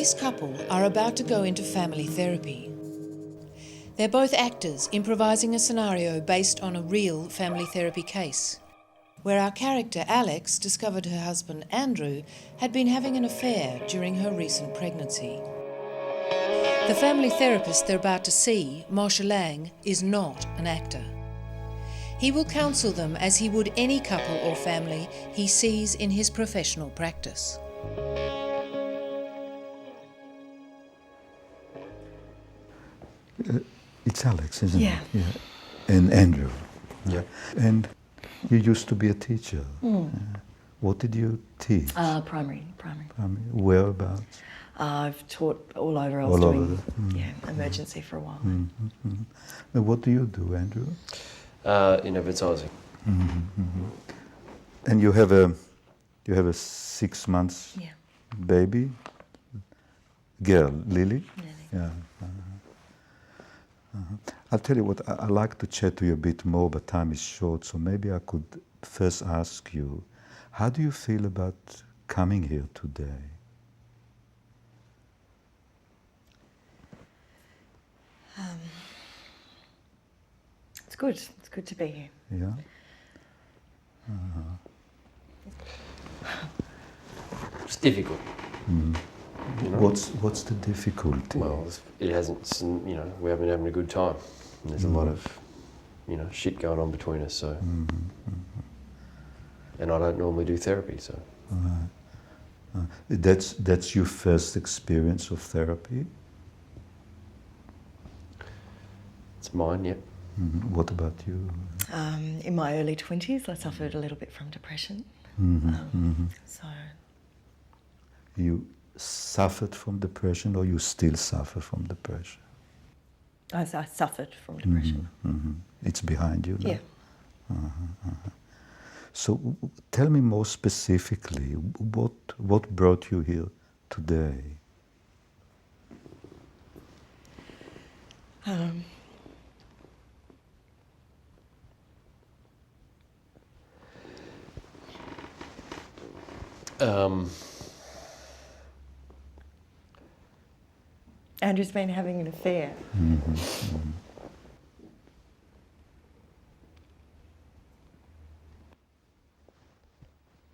This couple are about to go into family therapy. They're both actors improvising a scenario based on a real family therapy case, where our character Alex discovered her husband Andrew had been having an affair during her recent pregnancy. The family therapist they're about to see, Moshe Lang, is not an actor. He will counsel them as he would any couple or family he sees in his professional practice. It's Alex, isn't Yeah. it? Yeah. And Andrew. Yeah. And you used to be a teacher. What did you teach? Primary. Whereabouts? I've taught all over. I All was over doing the- emergency for a while. And what do you do, Andrew? In advertising. And you have a 6 months Yeah. baby girl, Lily. Yeah. I'll tell you what, I like to chat to you a bit more, but time is short, so maybe I could first ask you, how do you feel about coming here today? It's good. It's good to be here. Yeah? It's difficult. You know? What's the difficulty? Well, it hasn't. You know, we haven't been having a good time. And there's a lot of, shit going on between us. So, and I don't normally do therapy. So, That's your first experience of therapy? it's mine. Yep. What about you? In my early 20s, I suffered a little bit from depression. So You suffered from depression, or you still suffer from depression? I suffered from depression. It's behind you now? Yeah. So tell me more specifically, what brought you here today? Andrew's been having an affair.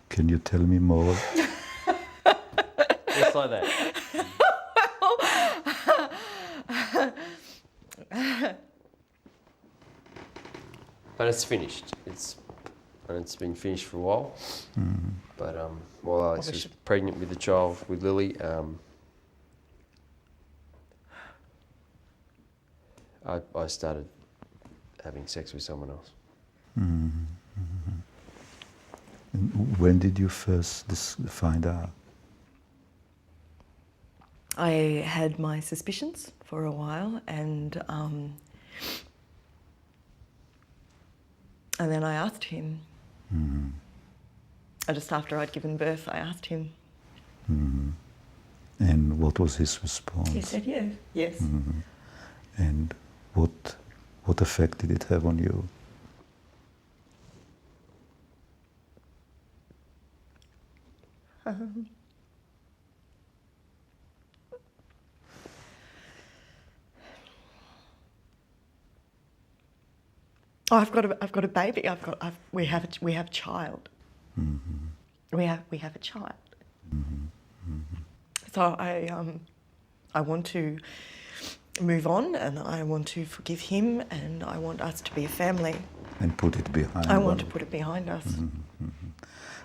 Can you tell me more? Just like that. But it's finished. It's been finished for a while. But while I was pregnant with the child with Lily, I started having sex with someone else. And when did you first find out? I had my suspicions for a while, and then I asked him. Just after I'd given birth, I asked him. And what was his response? He said, "Yeah, yes." And what effect did it have on you? Oh, I've got a baby. We have a child. We have a child. So I want to move on, and I want to forgive him, and I want us to be a family. And put it behind. I want to put it behind us.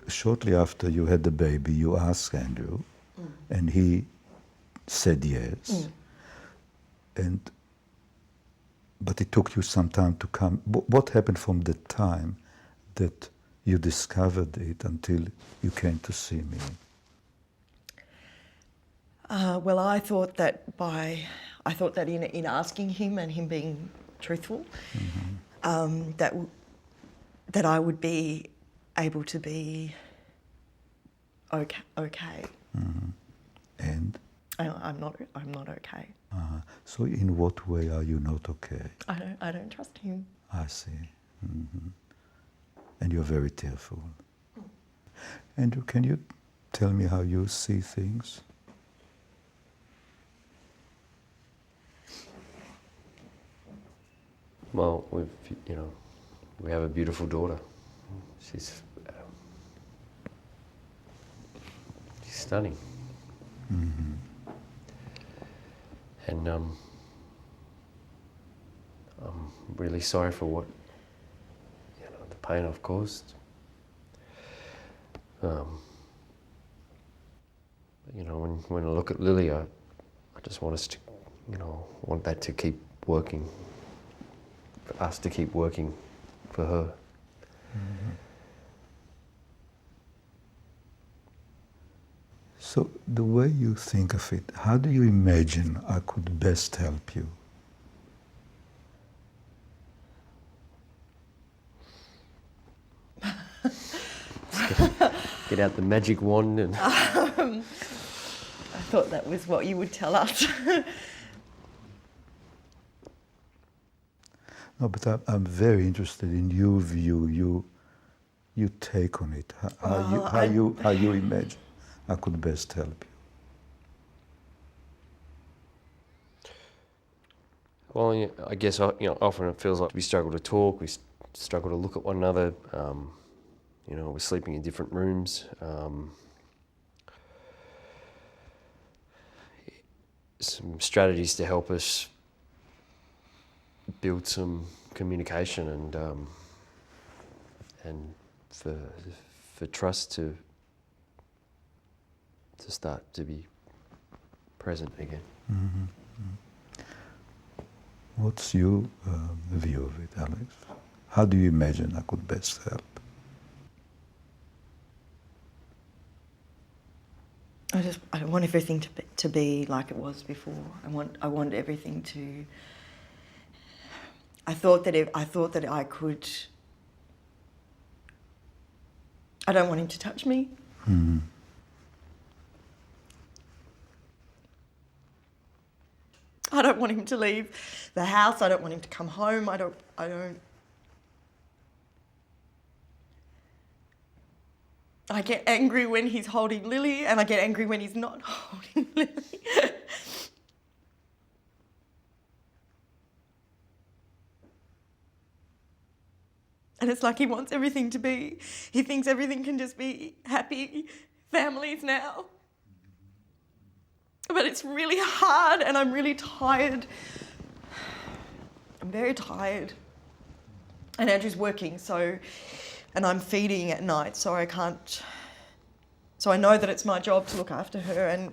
Shortly after you had the baby, you asked Andrew, and he said yes. But it took you some time to come. What happened from the time that you discovered it until you came to see me? Well, I thought that in asking him and him being truthful, that I would be able to be okay. And? I'm not okay. So in what way are you not okay? I don't trust him. I see. And you're very tearful. Andrew, can you tell me how you see things? Well, we have a beautiful daughter. She's stunning. Mm-hmm. And I'm really sorry for what, the pain I've caused. When I look at Lily, I just want us to, want that to keep working, for us to keep working for her. Mm-hmm. So the way you think of it, how do you imagine I could best help you? Get out the magic wand and... I thought that was what you would tell us. No, but I'm very interested in your view, you take on it, how you imagine I could best help you. Well, yeah, I guess often it feels like we struggle to talk, we struggle to look at one another. We're sleeping in different rooms. Some strategies to help us build some communication and for trust to start to be present again. Mm-hmm. What's your view of it, Alex? How do you imagine I could best help? I don't want everything to be like it was before. I want everything to. I thought that I could. I don't want him to touch me. Mm-hmm. I don't want him to leave the house. I don't want him to come home. I don't. I get angry when he's holding Lily, and I get angry when he's not holding Lily. And it's like he wants everything to be, he thinks everything can just be happy families now. But it's really hard, and I'm really tired. I'm very tired. And Andrew's working, and I'm feeding at night, so I can't. So I know that it's my job to look after her, and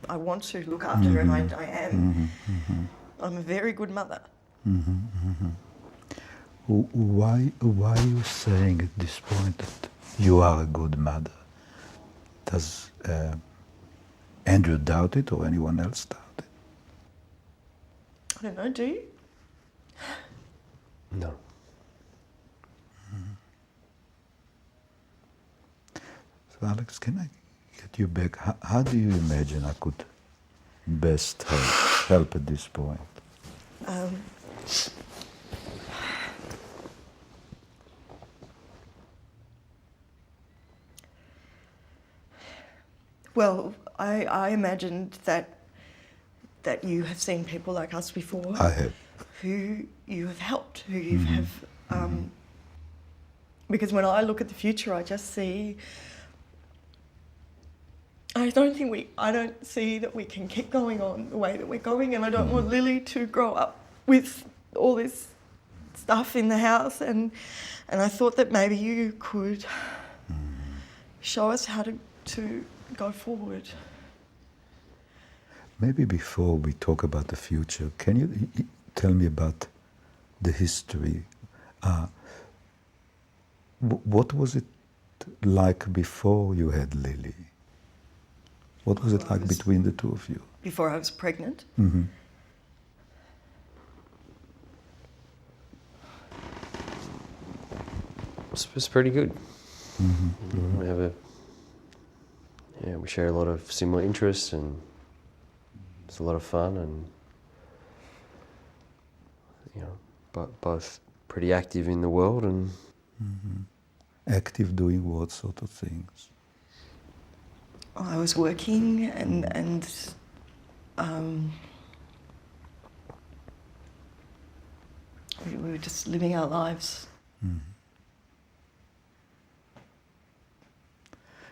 I want to look after her, and I am. Mm-hmm. Mm-hmm. I'm a very good mother. Mm-hmm. Mm-hmm. Why are you saying at this point that you are a good mother? Does Andrew doubt it, or anyone else doubt it? I don't know, do you? No. So Alex, can I get you back? How do you imagine I could best help at this point? Well, I imagined that you have seen people like us before. I have. Who you have helped, who you have... because when I look at the future, I just see... I don't see that we can keep going on the way that we're going, and I don't want Lily to grow up with all this stuff in the house, and I thought that maybe you could show us how to go forward. Maybe before we talk about the future, can you tell me about the history? What was it like before you had Lily? What was it like between the two of you? Before I was pregnant? Mm-hmm. It was pretty good. Mm-hmm. We share a lot of similar interests, and it's a lot of fun, and both pretty active in the world, and Active doing what sort of things? I was working and We were just living our lives.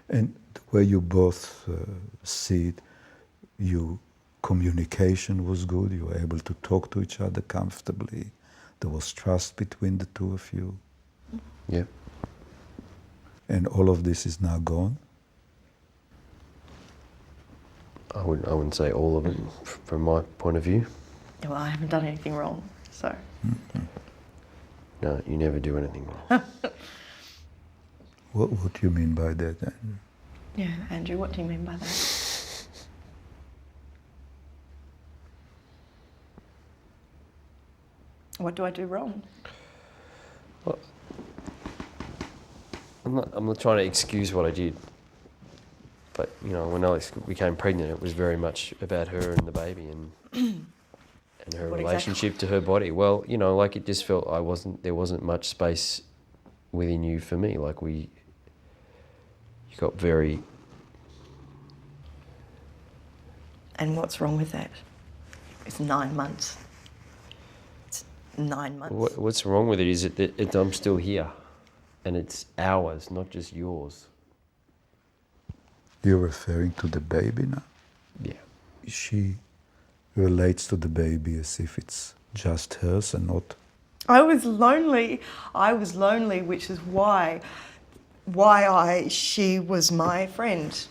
And the way you both see it, your communication was good, you were able to talk to each other comfortably, there was trust between the two of you. Yeah. And all of this is now gone? I wouldn't say all of it from my point of view. Well, I haven't done anything wrong, so. No, you never do anything wrong. What do you mean by that, Andrew? Yeah, Andrew, what do you mean by that? What do I do wrong? Well, I'm not trying to excuse what I did. But, you know, when Alex became pregnant, it was very much about her and the baby and her What relationship to her body. Well, you know, like it just felt there wasn't much space within you for me. Like you got very... And what's wrong with that? It's 9 months. It's 9 months. What's wrong with it is that I'm still here. And it's ours, not just yours. You're referring to the baby now? Yeah. She relates to the baby as if it's just hers and not... I was lonely, which is why she was my friend.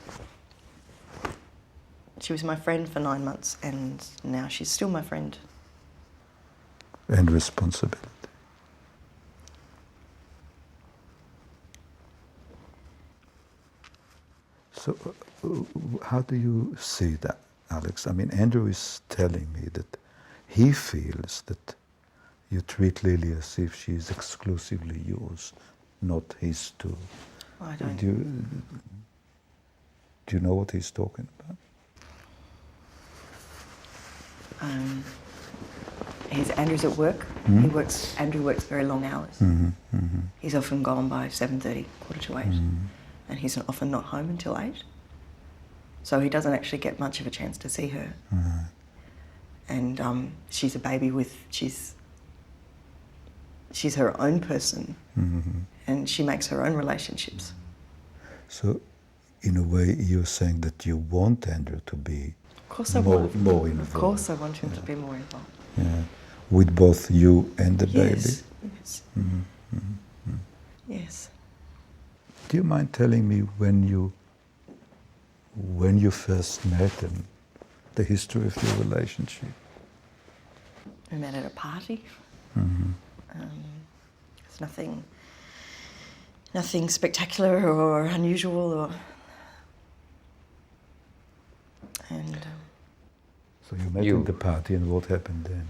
She was my friend for 9 months, and now she's still my friend. And responsibility. So how do you see that, Alex? I mean, Andrew is telling me that he feels that you treat Lily as if she's exclusively yours, not his too. I don't. Do you know what he's talking about? Andrew's at work. Andrew works very long hours. He's often gone by 7:30, 7:45, and he's often not home until 8. So he doesn't actually get much of a chance to see her. And she's a baby she's her own person, and she makes her own relationships. So, in a way, you're saying that you want Andrew to be more involved. Of course I want him to be more involved. Yeah. With both you and the baby? Yes. Yes. Do you mind telling me when you first met and the history of your relationship? We met at a party. It's nothing spectacular or unusual, So you met at the party, and what happened then?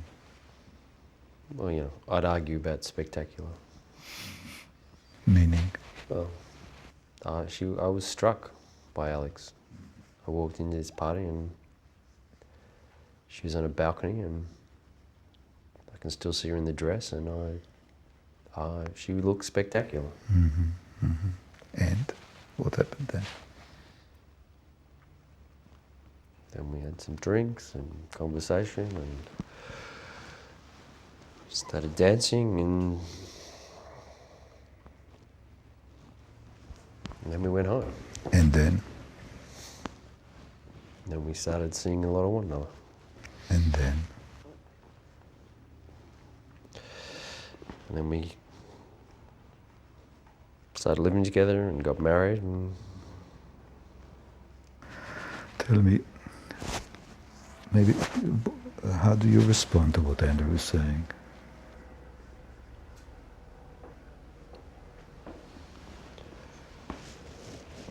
Well, you know, I'd argue about spectacular. Meaning? Well, I was struck by Alex. I walked into this party and she was on a balcony, and I can still see her in the dress, and she looked spectacular. And what happened then? Then we had some drinks and conversation and started dancing, and then we went home. And then? Then we started seeing a lot of one another. And then? And then we started living together and got married. And tell me, maybe, how do you respond to what Andrew is saying?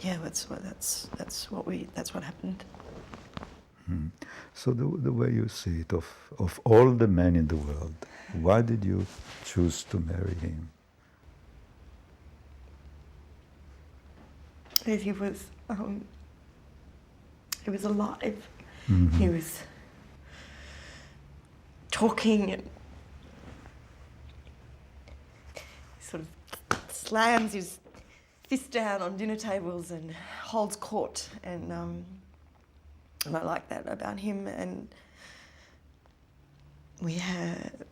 yeah, that's what happened. So the way you see it, of all the men in the world, why did you choose to marry him? Because he was alive. He was talking and sort of slams his fist down on dinner tables and holds court, and I like that about him. And we have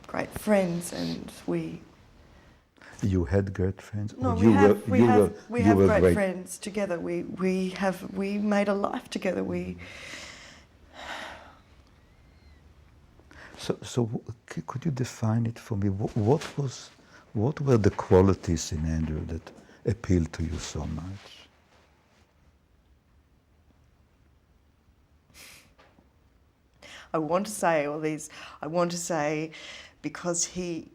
great friends, and we. You had great friends? No, Or we you have were, we you have were great friends together. We made a life together. Could you define it for me? What were the qualities in Andrew that appealed to you so much? I want to say all these. I want to say because he.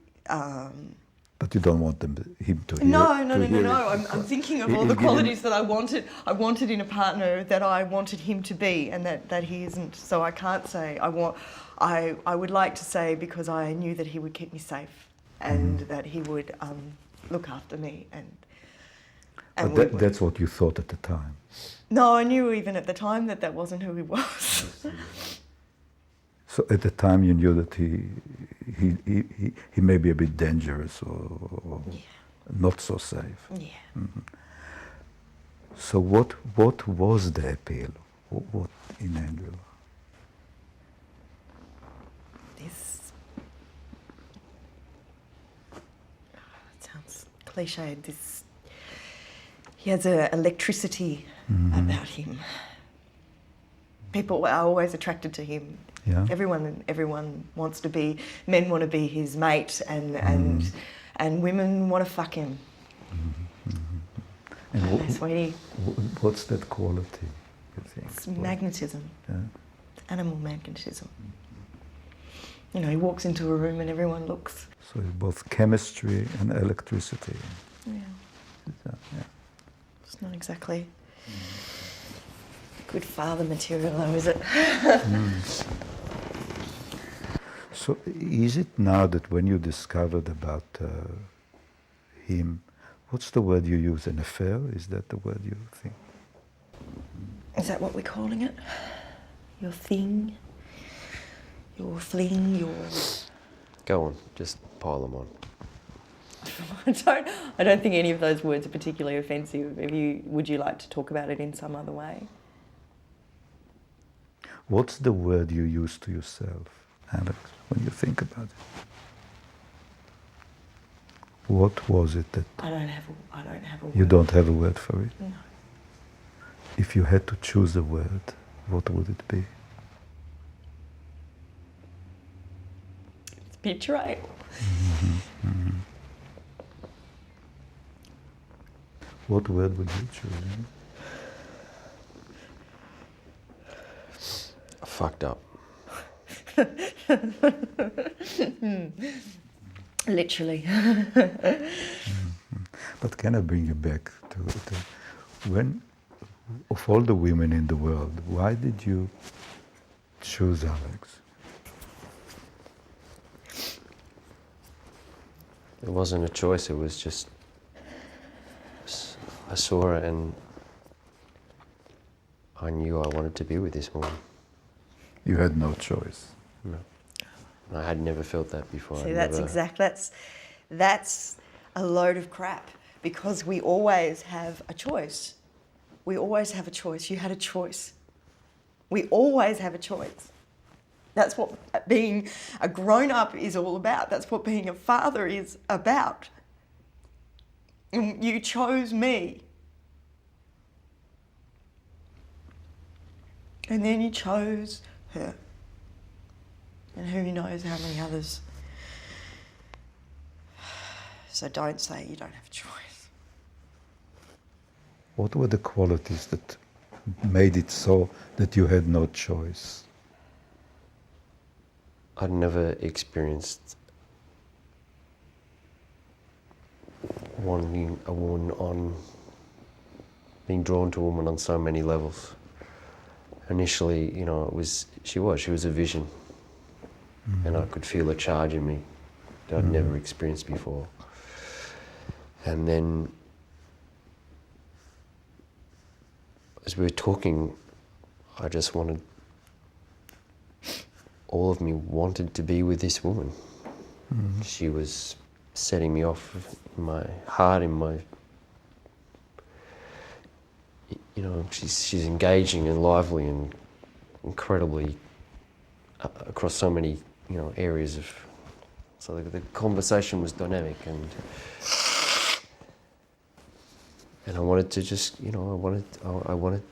But you don't want him to hear. No. hear it. I'm thinking of all the qualities that I wanted in a partner, that I wanted him to be, and that he isn't. So I can't say I would like to say, because I knew that he would keep me safe, and that he would look after me, and But that's what you thought at the time. No, I knew even at the time that wasn't who he was. So at the time you knew that he may be a bit dangerous or not so safe. Yeah. So what was the appeal? What in Andrew? This it sounds cliched. He has an electricity about him. People are always attracted to him. Yeah. Everyone wants to be. Men want to be his mate, and women want to fuck him. And That's sweetie. what's that quality, you think? It's magnetism. Yeah. It's animal magnetism. You know, he walks into a room and everyone looks. So it's both chemistry and electricity. Yeah. Yeah. It's not exactly good father material, though, is it? So is it now that when you discovered about him, what's the word you use? An affair? Is that the word you think? Is that what we're calling it? Your thing? Your fling? Your... Go on, just pile them on. I don't think any of those words are particularly offensive. Would you like to talk about it in some other way? What's the word you use to yourself, Alex, when you think about it? What was it that... I don't have a word. You don't have a word for it? No. If you had to choose a word, what would it be? It's betrayal. What word would you choose? Fucked up. Literally. But can I bring you back to when, of all the women in the world, why did you choose Alex? It wasn't a choice, it was just, I saw her and I knew I wanted to be with this woman. You had no choice. No. I had never felt that before. See, that's a load of crap, because we always have a choice. We always have a choice. You had a choice. We always have a choice. That's what being a grown-up is all about. That's what being a father is about. And you chose me. And then you chose her. And who knows how many others. So don't say you don't have a choice. What were the qualities that made it so that you had no choice? I'd never experienced wanting a woman being drawn to a woman on so many levels. Initially, you know, she was a vision. And I could feel a charge in me that I'd never experienced before. And then, as we were talking, I just all of me wanted to be with this woman. She was setting me off in my heart, you know, she's engaging and lively and incredibly across so many, you know, areas of So the conversation was dynamic, and I wanted to just, you know, I wanted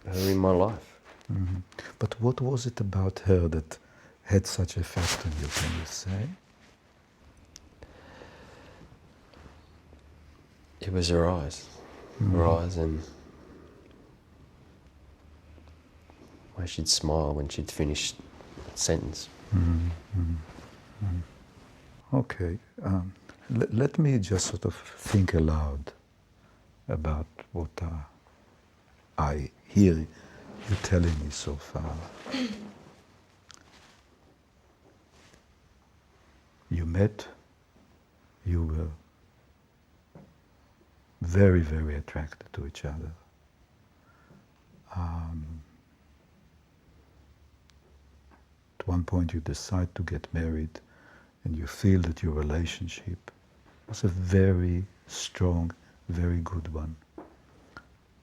her in my life. Mm-hmm. But what was it about her that had such effect on you, can you say? It was her eyes. Her eyes, and why she'd smile when she'd finished a sentence. Okay, let me just sort of think aloud about what I hear you telling me so far. You met, you were very, very attracted to each other. At one point you decide to get married, and you feel that your relationship was a very strong, very good one.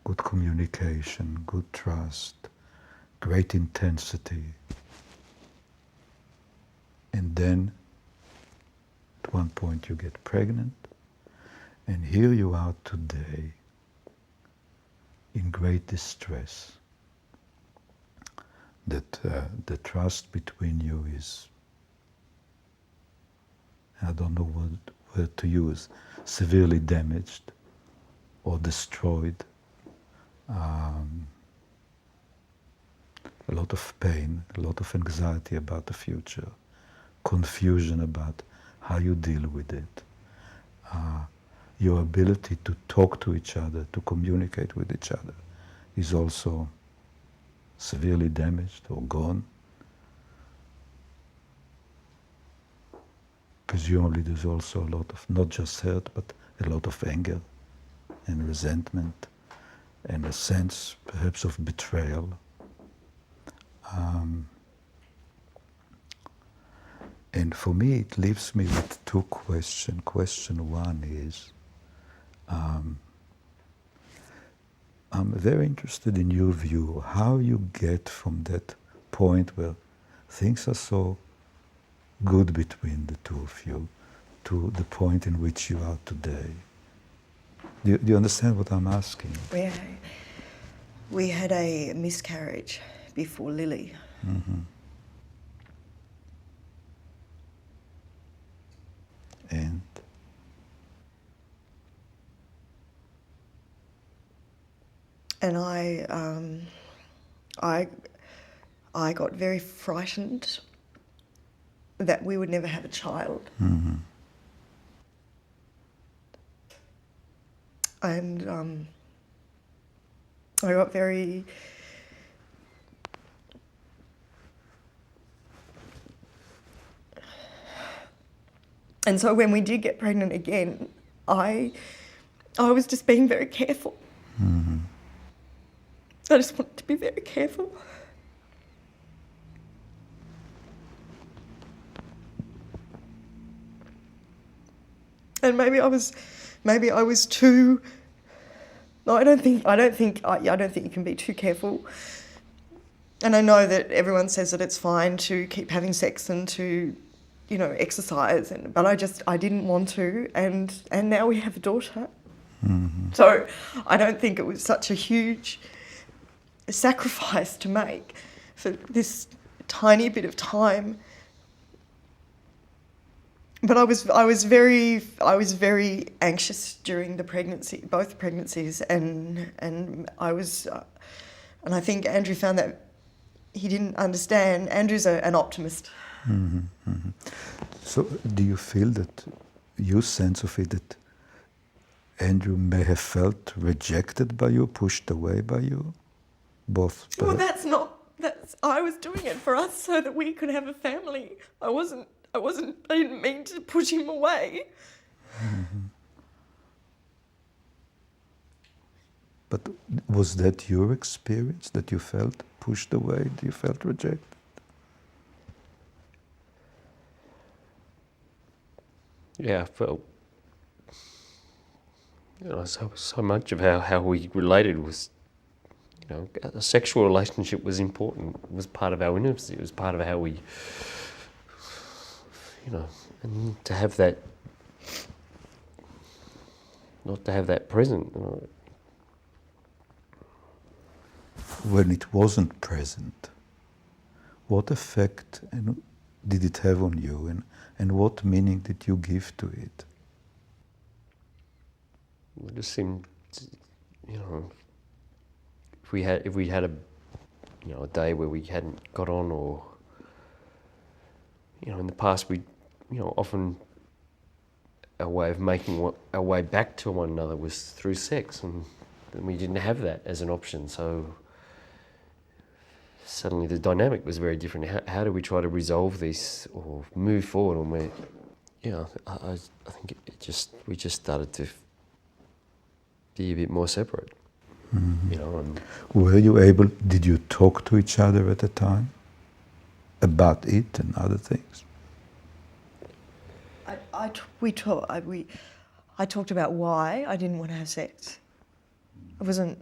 Good communication, good trust, great intensity. And then, at one point you get pregnant, and here you are today, in great distress, that the trust between you is, I don't know what word to use, severely damaged or destroyed. A lot of pain, a lot of anxiety about the future, confusion about how you deal with it. Your ability to talk to each other, to communicate with each other, is also severely damaged or gone. Presumably there's also a lot of, not just hurt, but a lot of anger and resentment and a sense perhaps of betrayal. And for me it leaves me with two questions. Question one is, I'm very interested in your view, how you get from that point where things are so good between the two of you to the point in which you are today. Do you understand what I'm asking? We had a miscarriage before Lily. Mm-hmm. And? And I got very frightened that we would never have a child. Mm-hmm. And I got very... And so when we did get pregnant again, I was just being very careful. Mm-hmm. I just wanted to be very careful. And maybe I was too... No, I don't think you can be too careful. And I know that everyone says that it's fine to keep having sex and to, you know, exercise, but I didn't want to, and now we have a daughter. Mm-hmm. So I don't think it was such a huge sacrifice to make for this tiny bit of time. But I was very anxious during the pregnancy, both pregnancies, and I think Andrew found that he didn't understand. Andrew's an optimist. Mm-hmm. Mm-hmm. So do you feel that your sense of it, that Andrew may have felt rejected by you, pushed away by you? Both. Well, I was doing it for us so that we could have a family. I didn't mean to push him away. Mm-hmm. But was that your experience, that you felt pushed away, you felt rejected? Yeah, I felt, you know, so much of how we related was, you know, a sexual relationship was important. It was part of our intimacy. It was part of how we, you know, And to have that, not to have that present. When it wasn't present, what effect did it have on you, and what meaning did you give to it? It just seemed, you know, if we had a, you know, a day where we hadn't got on, or, you know, in the past we, you know, often our way of making our way back to one another was through sex, and we didn't have that as an option. So suddenly the dynamic was very different. How do we try to resolve this or move forward? And we, you know, I think we just started to be a bit more separate. Mm-hmm. You know, and Were you able? Did you talk to each other at the time about it and other things? I talked about why I didn't want to have sex. It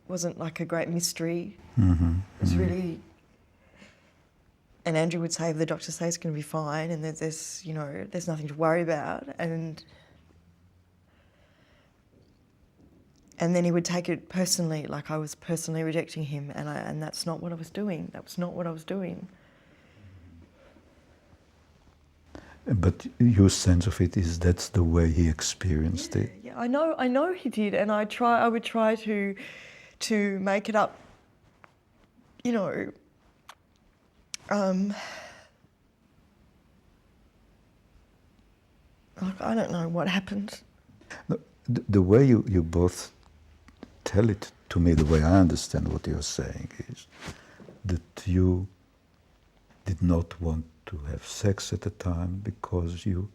wasn't like a great mystery. Mm-hmm. It was really, and Andrew would say, the doctors say it's going to be fine, and there's you know, there's nothing to worry about, and then he would take it personally, like I was personally rejecting him, and that's not what I was doing. That was not what I was doing. But your sense of it is that's the way he experienced it. Yeah, I know he did, and I would try to make it up, you know. Like, I don't know what happened. No, the way you both tell it to me, the way I understand what you're saying is that you did not want to have sex at the time because you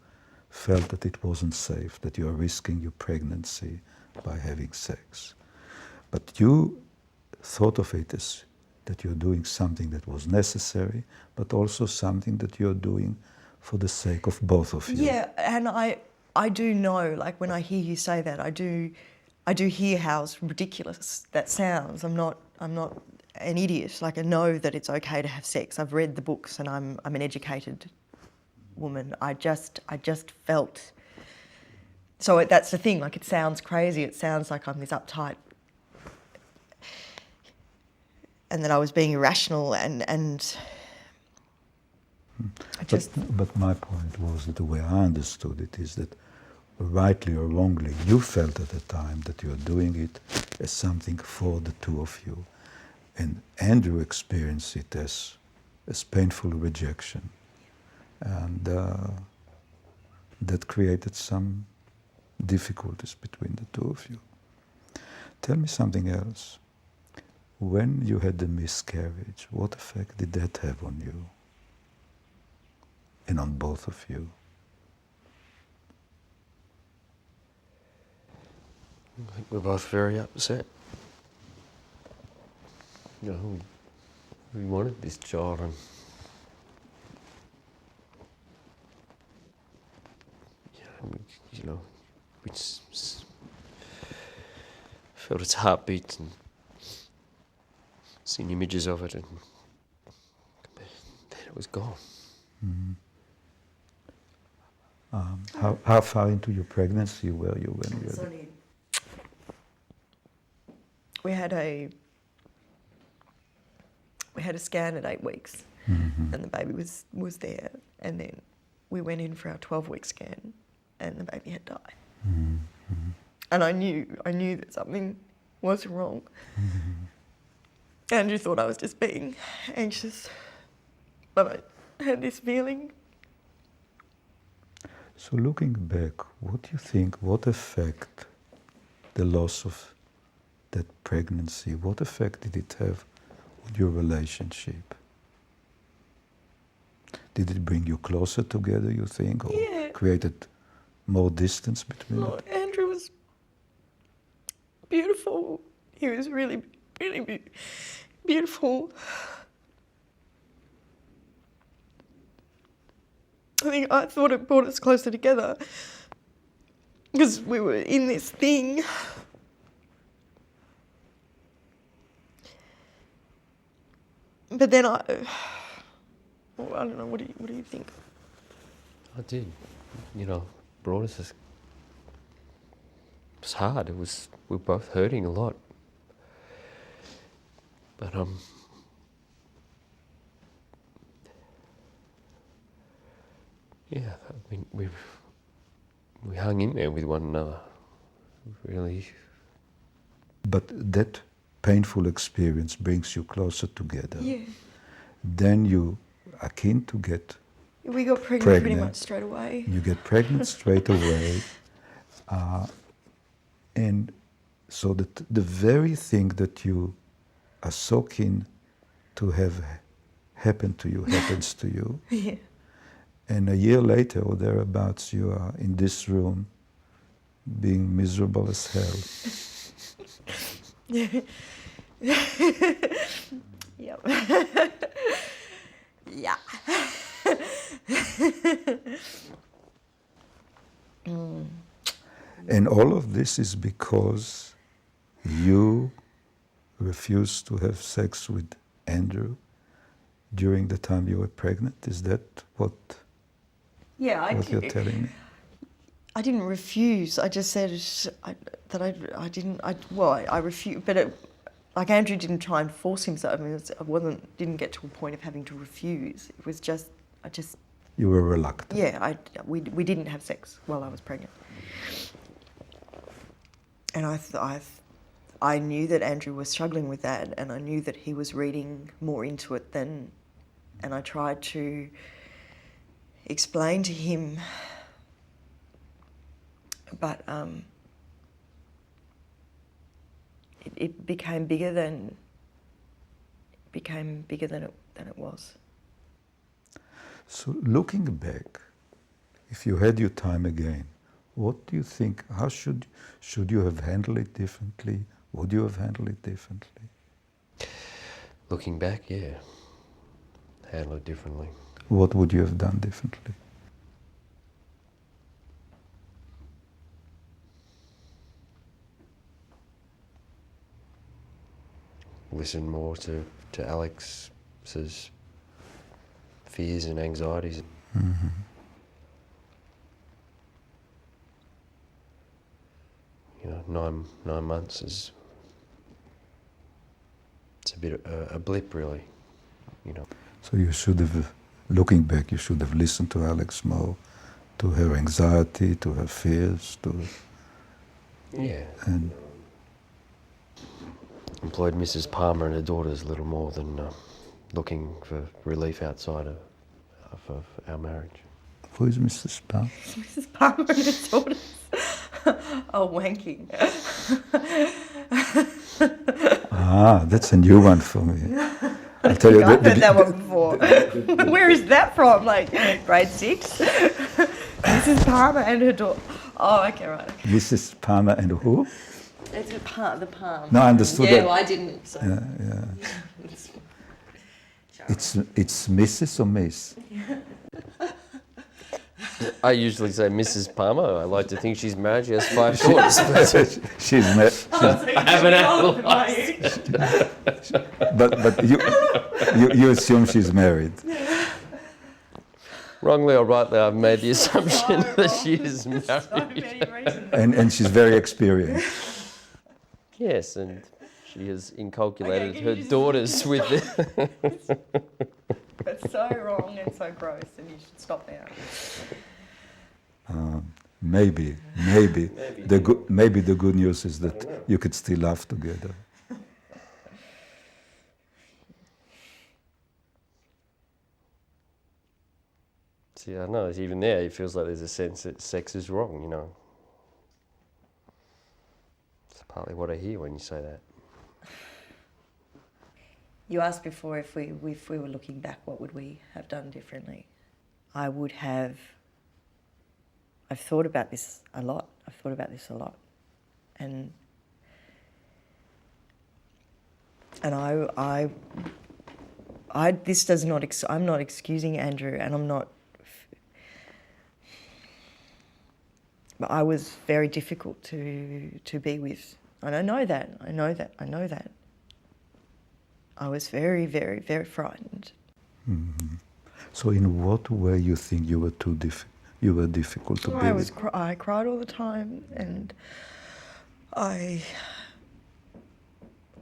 felt that it wasn't safe, that you are risking your pregnancy by having sex. But you thought of it as that you're doing something that was necessary, but also something that you're doing for the sake of both of you. Yeah, and I do know, like when I hear you say that, I do hear how ridiculous that sounds. I'm not an idiot. Like, I know that it's okay to have sex. I've read the books, and I'm an educated woman. I just felt. So that's the thing. Like, it sounds crazy. It sounds like I'm this uptight, and that I was being irrational, and I just. But my point was that the way I understood it is that, rightly or wrongly, you felt at the time that you're doing it as something for the two of you. And Andrew experienced it as painful rejection. And that created some difficulties between the two of you. Tell me something else. When you had the miscarriage, what effect did that have on you? And on both of you? I think we're both very upset. You know, we wanted this child, and we just felt its heartbeat and seen images of it, and then it was gone. Mm-hmm. How far into your pregnancy were you when you had it? We had a scan at 8 weeks, Mm-hmm. and the baby was there, and then we went in for our 12-week scan, and the baby had died. Mm-hmm. And I knew that something was wrong. Mm-hmm. Andrew thought I was just being anxious, but I had this feeling. So looking back, what do you think, what effect the loss of that pregnancy, what effect did it have on your relationship? Did it bring you closer together, you think, or Yeah. created more distance between you? Andrew was beautiful. He was really, really beautiful. I thought it brought us closer together because we were in this thing. But then I don't know. What do you think? I did. You know, brought us. It was hard. We were both hurting a lot. But yeah, I mean, we hung in there with one another. Really. But that painful experience brings you closer together. Yeah. Then you are keen to get We got pregnant pretty Pregnant. much straight away. You get pregnant straight away. And so that the very thing that you are so keen to have happen to you happens to you. Yeah. And a year later or thereabouts, you are in this room being miserable as hell. Yep. Yeah. And all of this is because you refused to have sex with Andrew during the time you were pregnant. Is that what Yeah, you're telling me? I didn't refuse. I just said I refused. But like Andrew didn't try and force himself. I mean, didn't get to a point of having to refuse. It was just, You were reluctant. yeah, we didn't have sex while I was pregnant. And I knew that Andrew was struggling with that, and I knew that he was reading more into it than, and I tried to explain to him, but it became bigger than it was. So looking back, if you had your time again, what do you think? How should you have handled it differently? Would you have handled it differently? Looking back, yeah, handle it differently. What would you have done differently? Listen more to Alex's fears and anxieties. Mm-hmm. You know, nine months it's a bit a blip, really. You know. So you should have, looking back, you should have listened to Alex more, to her anxiety, to her fears, Yeah. and Employed Mrs. Palmer and her daughters a little more than looking for relief outside of our marriage. who is Mrs. Palm? Mrs. Palmer and her daughters. Oh, wanking. That's a new one for me. I'll tell you. I've heard that one before. Where is that from? Like grade 6? Mrs. Palmer and her daughter. Oh, okay, right. Okay. Mrs. Palmer and who? It's the palm. No, I understood Yeah, that. well, I didn't. So. Yeah. It's Mrs. or Miss? I usually say Mrs. Palmer. I like to think she's married. She has 5 daughters. She's married. I haven't analysed. But you assume she's married. Wrongly or rightly, I've made the assumption that she is married. So many reasons. And she's very experienced. Yes, and she has inculcated Okay, can her you just- daughters with it. That's so wrong and so gross, and you should stop now. Maybe. Maybe the good news is that you could still laugh together. See, I know, even there, it feels like there's a sense that sex is wrong, you know. It's partly what I hear when you say that. You asked before if we were looking back, what would we have done differently? I've thought about this a lot. And this does not, I'm not excusing Andrew, and I'm not, but I was very difficult to be with. And I know that. I was very, very, very frightened. Mm-hmm. So in what way you think you were too you were difficult to be with? I cried all the time, and I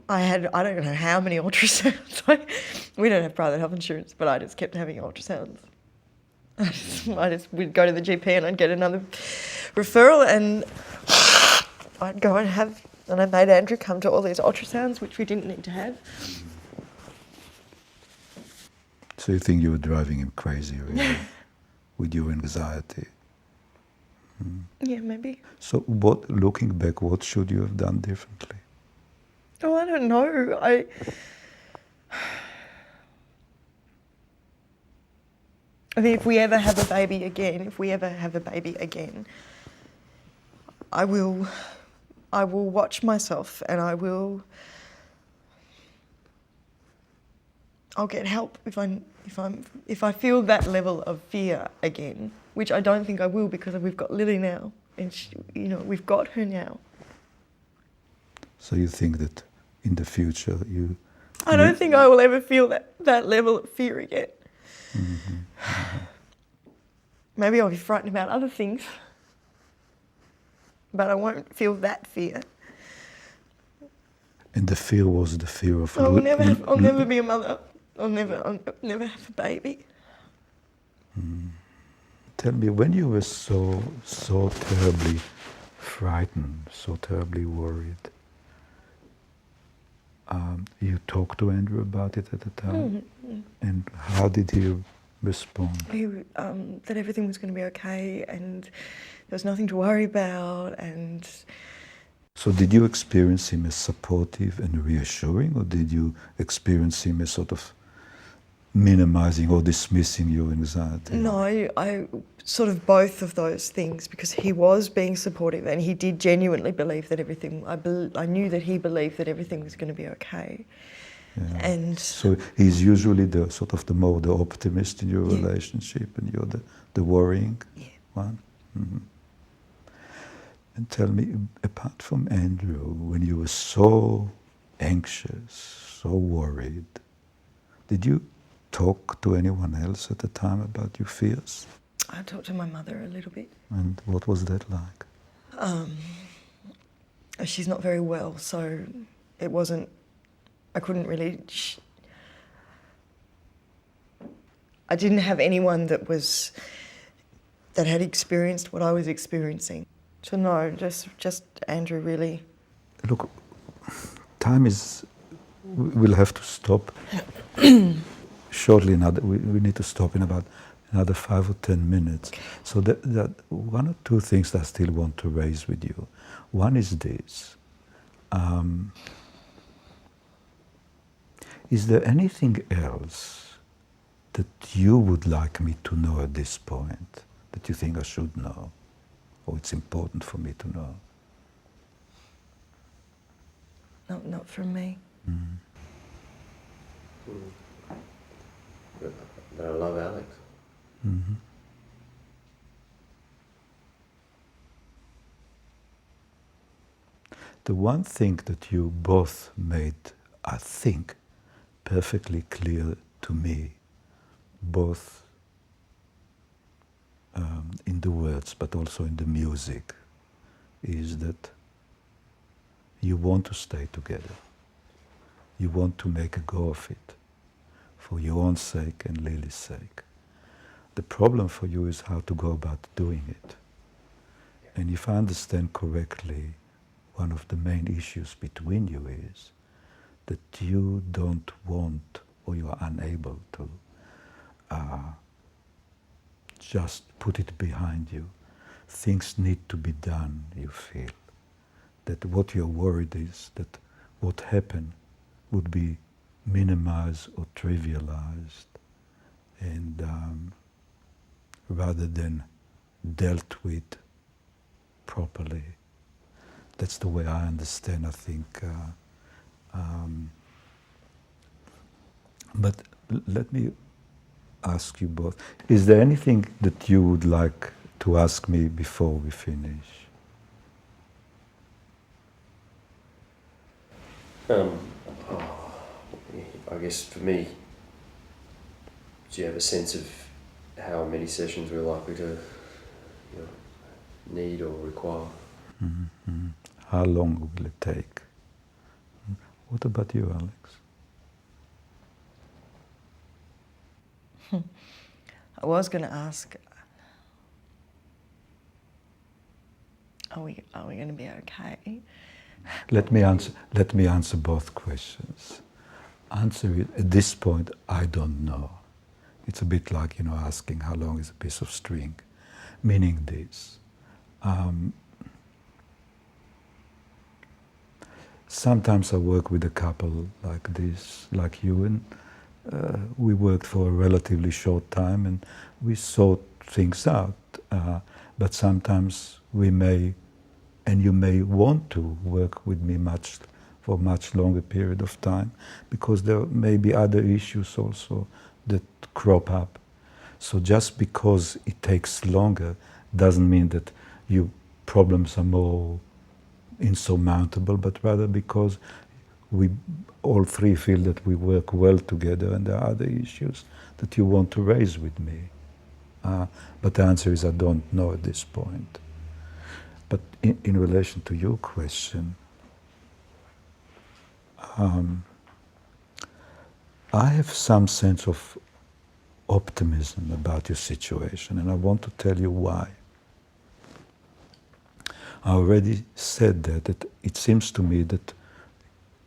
don't know how many ultrasounds. We don't have private health insurance, but I just kept having ultrasounds. We'd go to the GP and I'd get another referral, and I'd go and I made Andrew come to all these ultrasounds, which we didn't need to have. So you think you were driving him crazy, really, with your anxiety? Yeah, maybe. So looking back, what should you have done differently? Oh, I don't know. I think if we ever have a baby again, I will watch myself, and I'll get help if I feel that level of fear again, which I don't think I will, because we've got Lily now, and we've got her now. So you think that in the future I don't think I will ever feel that level of fear again. Mm-hmm. Maybe I'll be frightened about other things, but I won't feel that fear. And the fear was the fear of... I'll never be a mother. I'll never have a baby. Tell me, when you were so terribly frightened, so terribly worried, you talked to Andrew about it at the time? Mm-hmm. And how did he respond? That everything was going to be okay, and there was nothing to worry about, and... So did you experience him as supportive and reassuring, or did you experience him as sort of minimizing or dismissing your anxiety? No, I sort of both of those things, because he was being supportive, and he did genuinely believe that everything... I knew that he believed that everything was going to be okay. Yeah. And so he's usually the optimist in your relationship, and you're the worrying one. Mm-hmm. And tell me, apart from Andrew, when you were so anxious, so worried, did you talk to anyone else at the time about your fears? I talked to my mother a little bit. And what was that like? She's not very well, so it wasn't... I couldn't really... I didn't have anyone that had experienced what I was experiencing. So no, just Andrew, really. Look, time is... We'll have to stop shortly. We need to stop in about another 5 or 10 minutes. Okay. So that one or two things that I still want to raise with you. One is this. Is there anything else that you would like me to know at this point, that you think I should know, or it's important for me to know? Not from me. Mm. That I love Alex. Mm-hmm. The one thing that you both made, I think, perfectly clear to me, both in the words but also in the music, is that you want to stay together. You want to make a go of it for your own sake and Lily's sake. The problem for you is how to go about doing it. And if I understand correctly, one of the main issues between you is that you don't want, or you are unable to, just put it behind you. Things need to be done, you feel. That what you're worried is that what happened would be minimized or trivialized, and rather than dealt with properly. That's the way I understand, I think. But let me ask you both, is there anything that you would like to ask me before we finish? I guess for me, do you have a sense of how many sessions we're likely to need or require. Mm-hmm. How long will it take? What about you, Alex? I was going to ask, are we going to be okay? Let me answer both questions. Answer it at this point, I don't know. It's a bit like, asking how long is a piece of string. Meaning this. Sometimes I work with a couple like this, like you, and we worked for a relatively short time and we sort things out. But sometimes we may, and you may want to work with me for a much longer period of time, because there may be other issues also that crop up. So just because it takes longer doesn't mean that your problems are more insurmountable, but rather because we all three feel that we work well together and there are other issues that you want to raise with me. But the answer is I don't know at this point. But in relation to your question, I have some sense of optimism about your situation, and I want to tell you why. I already said that it seems to me that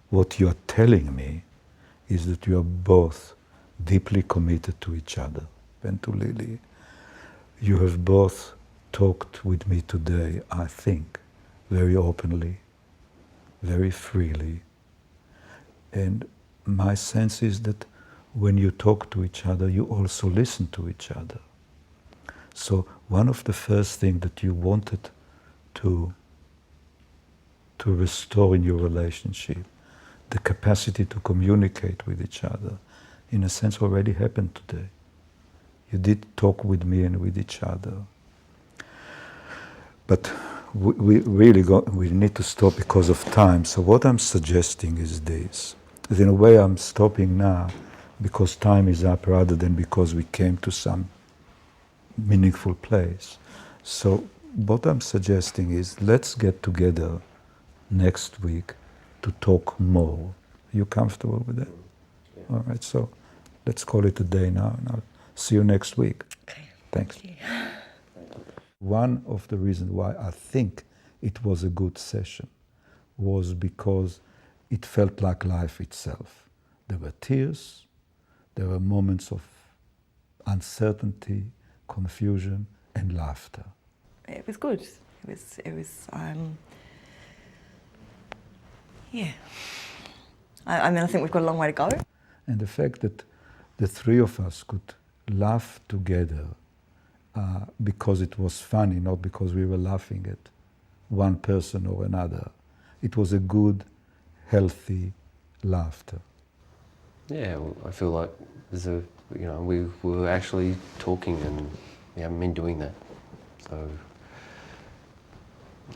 what you are telling me is that you are both deeply committed to each other and to Lily. You have both talked with me today, I think, very openly, very freely. And my sense is that when you talk to each other, you also listen to each other. So one of the first things that you wanted to restore in your relationship, the capacity to communicate with each other, in a sense already happened today. You did talk with me and with each other. But we need to stop because of time. So what I'm suggesting is this. That in a way I'm stopping now because time is up rather than because we came to some meaningful place. So what I'm suggesting is let's get together next week to talk more. Are you comfortable with that? Yeah. All right, so let's call it a day now, and I'll see you next week. Okay. Thanks. Thank you. One of the reasons why I think it was a good session was because it felt like life itself. There were tears, there were moments of uncertainty, confusion, and laughter. It was good. Yeah. I mean, I think we've got a long way to go. And the fact that the three of us could laugh together because it was funny, not because we were laughing at one person or another. It was a good, healthy laughter. Yeah, well, I feel like we were actually talking and we haven't been doing that. So,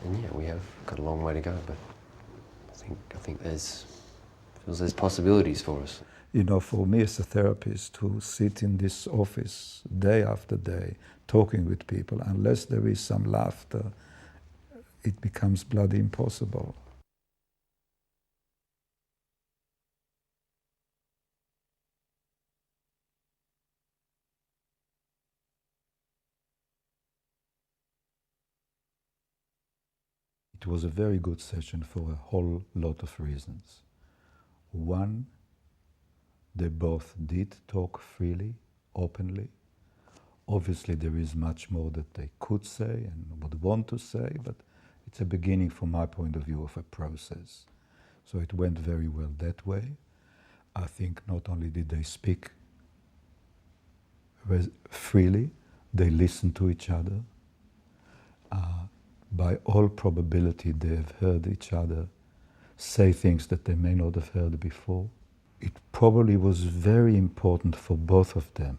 and yeah, we have got a long way to go, but I think there's possibilities for us. For me as a therapist who sit in this office day after day talking with people, unless there is some laughter, it becomes bloody impossible. It was a very good session for a whole lot of reasons. One, they both did talk freely, openly. Obviously, there is much more that they could say and would want to say, but it's a beginning, from my point of view, of a process. So it went very well that way. I think not only did they speak freely, they listened to each other. By all probability, they have heard each other say things that they may not have heard before. It probably was very important for both of them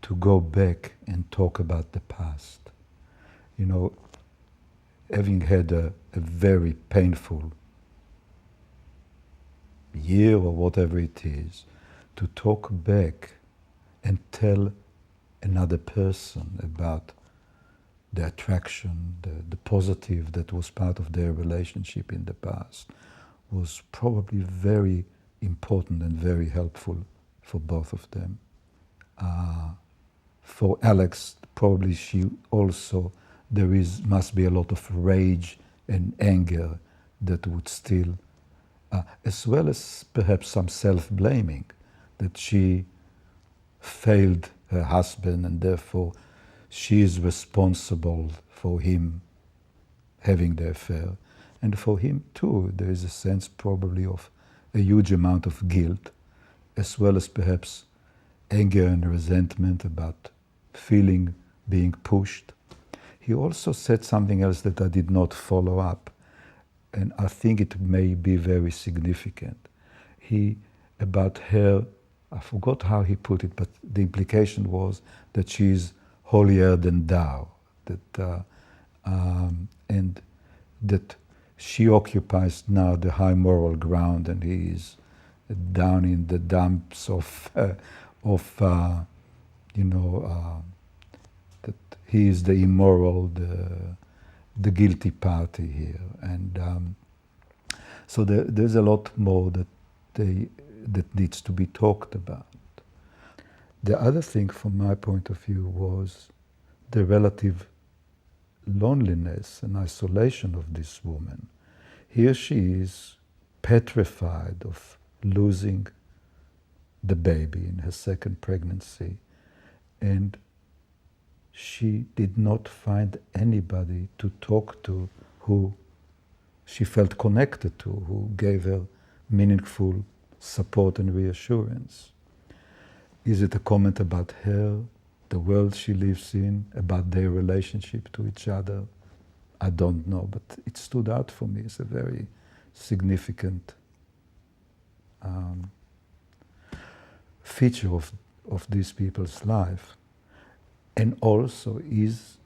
to go back and talk about the past. Having had a very painful year or whatever it is, to talk back and tell another person about the attraction, the positive that was part of their relationship in the past was probably very important and very helpful for both of them. For Alex, probably must be a lot of rage and anger that would still, as well as perhaps some self-blaming, that she failed her husband and therefore she is responsible for him having the affair. And for him too, there is a sense probably of a huge amount of guilt, as well as perhaps anger and resentment about feeling being pushed. He also said something else that I did not follow up, and I think it may be very significant. About her, I forgot how he put it, but the implication was that she is holier than thou, and that she occupies now the high moral ground, and he is down in the dumps that he is the immoral, the guilty party here, and so there's a lot more that needs to be talked about. The other thing, from my point of view, was the relative loneliness and isolation of this woman. Here she is, petrified of losing the baby in her second pregnancy, and she did not find anybody to talk to who she felt connected to, who gave her meaningful support and reassurance. Is it a comment about her, the world she lives in, about their relationship to each other? I don't know, but it stood out for me as a very significant feature of these people's life. And also, is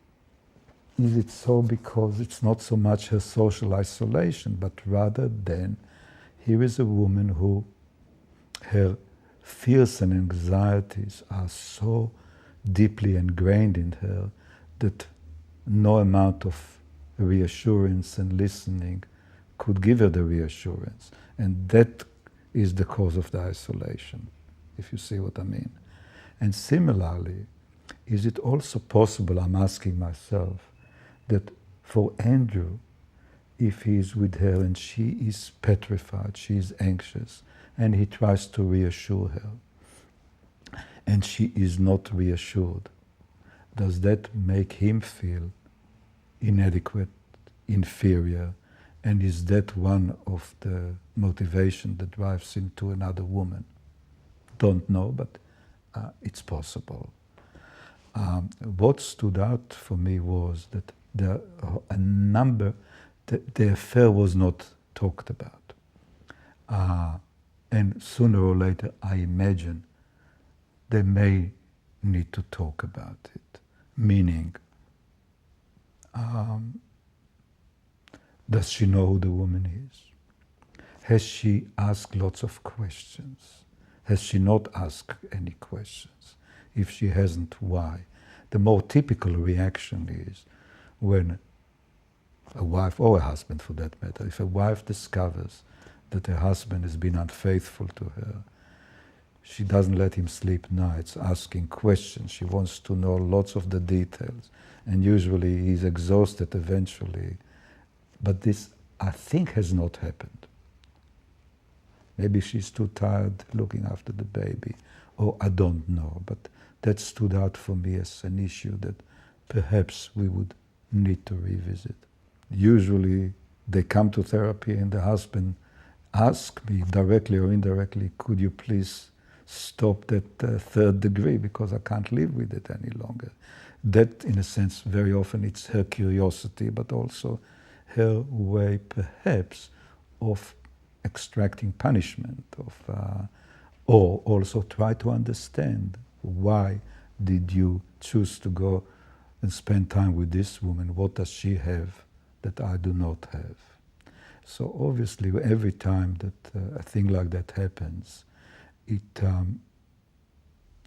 it so because it's not so much her social isolation, but rather than here is a woman who her fears and anxieties are so deeply ingrained in her that no amount of reassurance and listening could give her the reassurance. And that is the cause of the isolation, if you see what I mean. And similarly, is it also possible, I'm asking myself, that for Andrew, if he is with her and she is petrified, she is anxious, and he tries to reassure her, and she is not reassured, does that make him feel inadequate, inferior, and is that one of the motivation that drives him to another woman? Don't know, but it's possible. What stood out for me was that the affair was not talked about. And sooner or later, I imagine, they may need to talk about it. Meaning, does she know who the woman is? Has she asked lots of questions? Has she not asked any questions? If she hasn't, why? The more typical reaction is when a wife, or a husband for that matter, if a wife discovers that her husband has been unfaithful to her, she doesn't let him sleep nights asking questions. She wants to know lots of the details. And usually he's exhausted eventually. But this, I think, has not happened. Maybe she's too tired looking after the baby, or I don't know. But that stood out for me as an issue that perhaps we would need to revisit. Usually they come to therapy and the husband asks me directly or indirectly, could you please stop that third degree because I can't live with it any longer. That, in a sense, very often it's her curiosity, but also her way, perhaps, of extracting punishment, or also try to understand why did you choose to go and spend time with this woman? What does she have that I do not have? So obviously, every time that a thing like that happens, it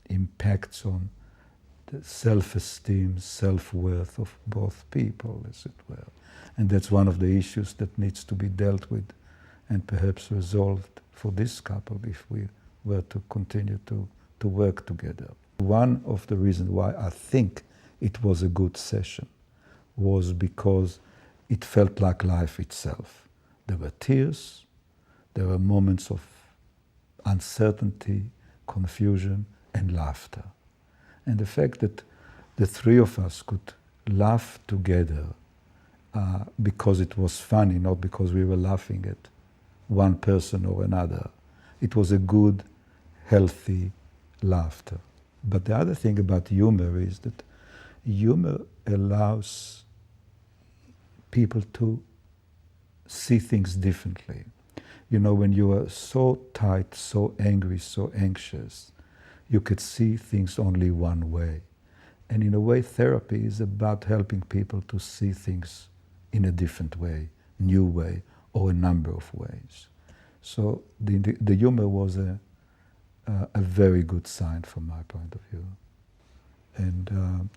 impacts on the self-esteem, self-worth of both people, as it were. And that's one of the issues that needs to be dealt with and perhaps resolved for this couple if we were to continue to work together. One of the reasons why I think it was a good session was because it felt like life itself. There were tears, there were moments of uncertainty, confusion, and laughter. And the fact that the three of us could laugh together because it was funny, not because we were laughing at one person or another. It was a good, healthy laughter. But the other thing about humor is that humor allows people to see things differently. You know, when you are so tight, so angry, so anxious, you could see things only one way. And in a way, therapy is about helping people to see things in a different way, new way, or a number of ways. So the humor was a very good sign from my point of view. And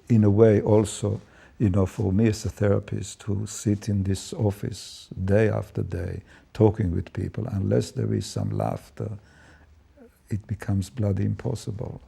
in a way also, you know, for me as a therapist who sit in this office day after day, talking with people, unless there is some laughter, it becomes bloody impossible.